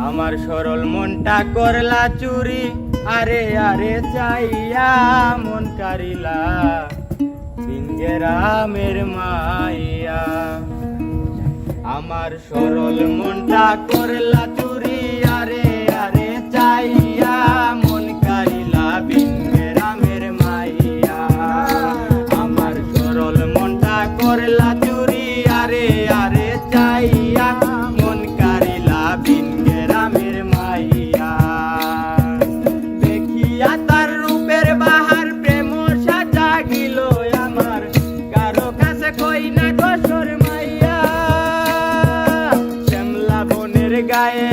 আমার সরল মনটা করলা চুরি, আরে আরে চাইয়া মন কারিলা বিনগেরামের মাইয়া। আমার সরল মনটা করলা চুরি, আরে আরে চাইয়া মন কারিলা বিনগেরামের মাইয়া। আমার সরল মনটা করলা চুরি, আরে আরে চাইয়া মন কারিলা বিনগেরামের মাইয়া। দেখিয়া তার রূপের বাহার প্রেম সাজা গিল আমার, কারো কাছে কই না গোসর মাইয়া। শ্যামলা বনের গায়ে